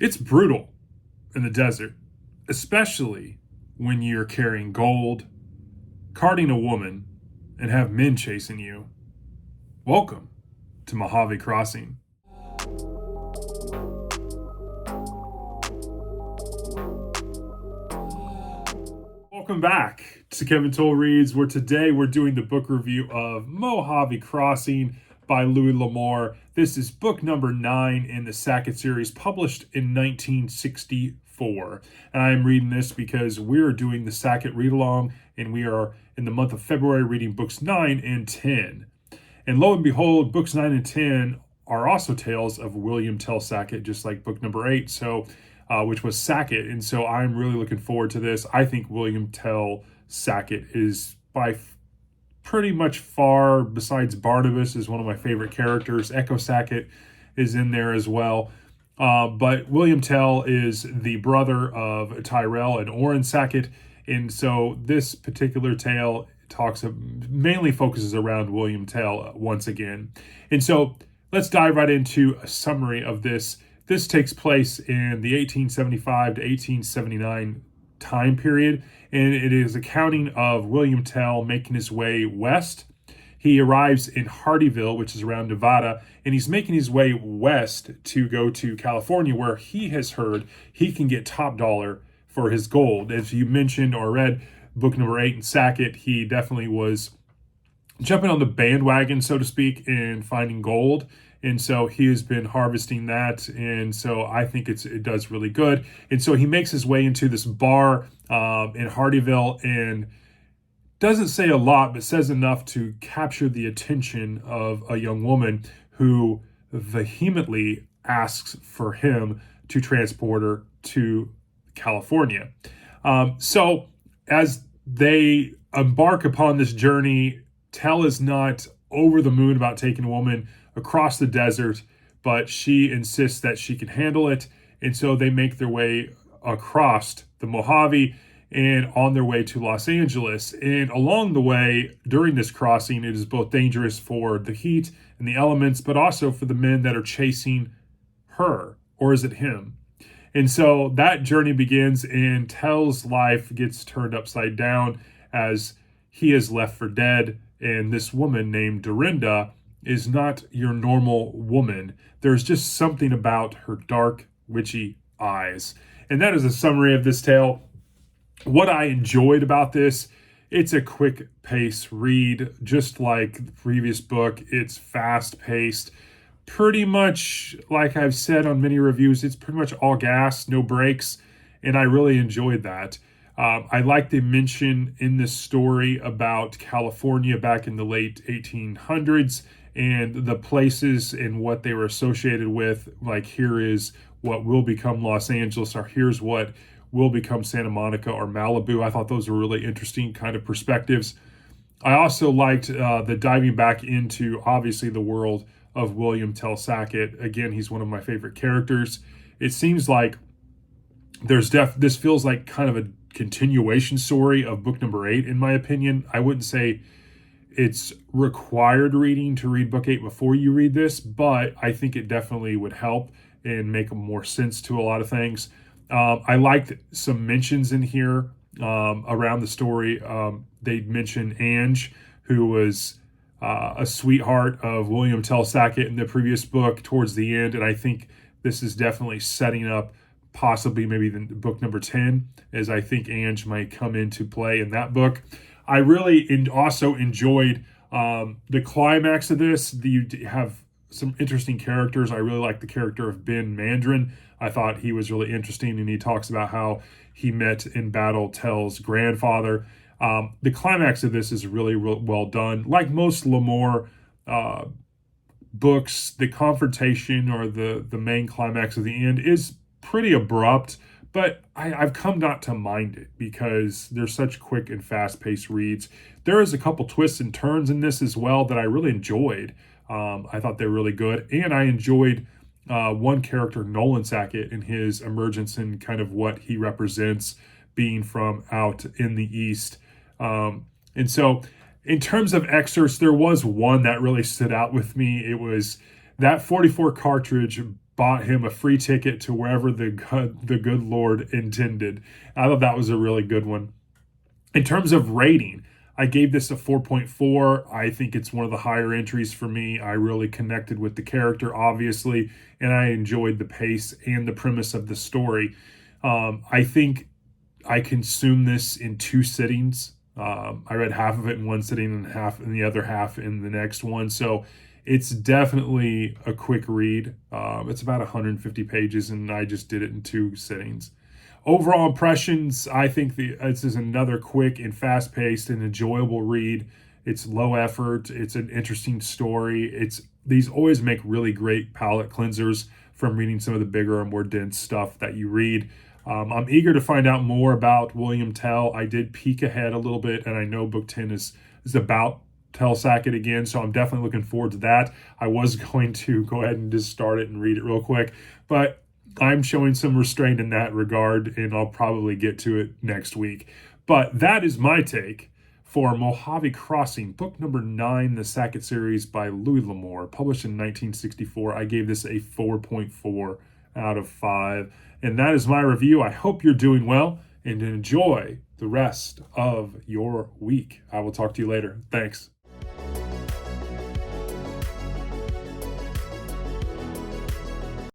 It's brutal in the desert, especially when you're carrying gold, carting a woman, and have men chasing you. Welcome to Mojave Crossing. Welcome back to Kevin Toll Reads, where today we're doing the book review of Mojave Crossing by Louis L'Amour. This is book number 9 in the Sackett series, published in 1964. And I am reading this because we're doing the Sackett read-along, and we are in the month of February reading books 9 and 10. And lo and behold, books 9 and 10 are also tales of William Tell Sackett, just like book number 8. Which was Sackett. And so I'm really looking forward to this. I think William Tell Sackett is by pretty much far, besides Barnabas, is one of my favorite characters. Echo Sackett is in there as well. But William Tell is the brother of Tyrell and Orrin Sackett. And so this particular tale mainly focuses around William Tell once again. And so let's dive right into a summary of this. This takes place in the 1875 to 1879 time period, and it is accounting of William Tell making his way west. He arrives in Hardyville, which is around Nevada, and he's making his way west to go to California, where he has heard he can get top dollar for his gold. As you mentioned or read book number 8 in Sackett, he definitely was jumping on the bandwagon, so to speak, and finding gold. And so he has been harvesting that. And so I think it does really good. And so he makes his way into this bar in Hardyville and doesn't say a lot, but says enough to capture the attention of a young woman who vehemently asks for him to transport her to California. So as they embark upon this journey, Tell is not over the moon about taking a woman across the desert, but she insists that she can handle it. And so they make their way across the Mojave and on their way to Los Angeles. And along the way, during this crossing, it is both dangerous for the heat and the elements, but also for the men that are chasing her, or is it him? And so that journey begins, and Tell's life gets turned upside down as he is left for dead. And this woman named Dorinda is not your normal woman. There's just something about her dark, witchy eyes. And that is a summary of this tale. What I enjoyed about this, it's a quick pace read, just like the previous book. It's fast paced. Pretty much, like I've said on many reviews, it's pretty much all gas, no brakes. And I really enjoyed that. I like the mention in this story about California back in the late 1800s and the places and what they were associated with. Like, here is what will become Los Angeles, or here's what will become Santa Monica or Malibu. I thought those were really interesting kind of perspectives. I also liked the diving back into, obviously, the world of William Tell Sackett. Again, he's one of my favorite characters. It seems like this feels like kind of a continuation story of book number 8, in my opinion. I wouldn't say it's required reading to read book 8 before you read this, but I think it definitely would help and make more sense to a lot of things. I liked some mentions in here around the story. They mentioned Ange, who was a sweetheart of William Tell Sackett in the previous book towards the end, and I think this is definitely setting up possibly maybe the book number 10, as I think Ange might come into play in that book. I really also enjoyed the climax of this. You have some interesting characters. I really like the character of Ben Mandrin. I thought he was really interesting, and he talks about how he met in battle Tell's grandfather. The climax of this is really well done. Like most L'Amour books, the confrontation or the main climax of the end is pretty abrupt, but I've come not to mind it because they're such quick and fast-paced reads. There is a couple twists and turns in this as well that I really enjoyed. I thought they were really good, and I enjoyed one character, Nolan Sackett, and his emergence and kind of what he represents, being from out in the East. And so in terms of excerpts, there was one that really stood out with me. It was that 44 cartridge bought him a free ticket to wherever the good Lord intended. I thought that was a really good one. In terms of rating, I gave this a 4.4. I think it's one of the higher entries for me. I really connected with the character, obviously, and I enjoyed the pace and the premise of the story. I think I consumed this in two sittings. I read half of it in one sitting and half in the other half in the next one. So it's definitely a quick read. It's about 150 pages, and I just did it in two sittings. Overall impressions, I think this is another quick and fast-paced and enjoyable read. It's low effort. It's an interesting story. These always make really great palate cleansers from reading some of the bigger and more dense stuff that you read. I'm eager to find out more about William Tell. I did peek ahead a little bit, and I know book 10 is about Tell Sackett again, so I'm definitely looking forward to that. I was going to go ahead and just start it and read it real quick, but I'm showing some restraint in that regard, and I'll probably get to it next week. But that is my take for Mojave Crossing, book number 9, the Sackett series by Louis L'Amour, published in 1964. I gave this a 4.4 out of 5. And that is my review. I hope you're doing well and enjoy the rest of your week. I will talk to you later. Thanks.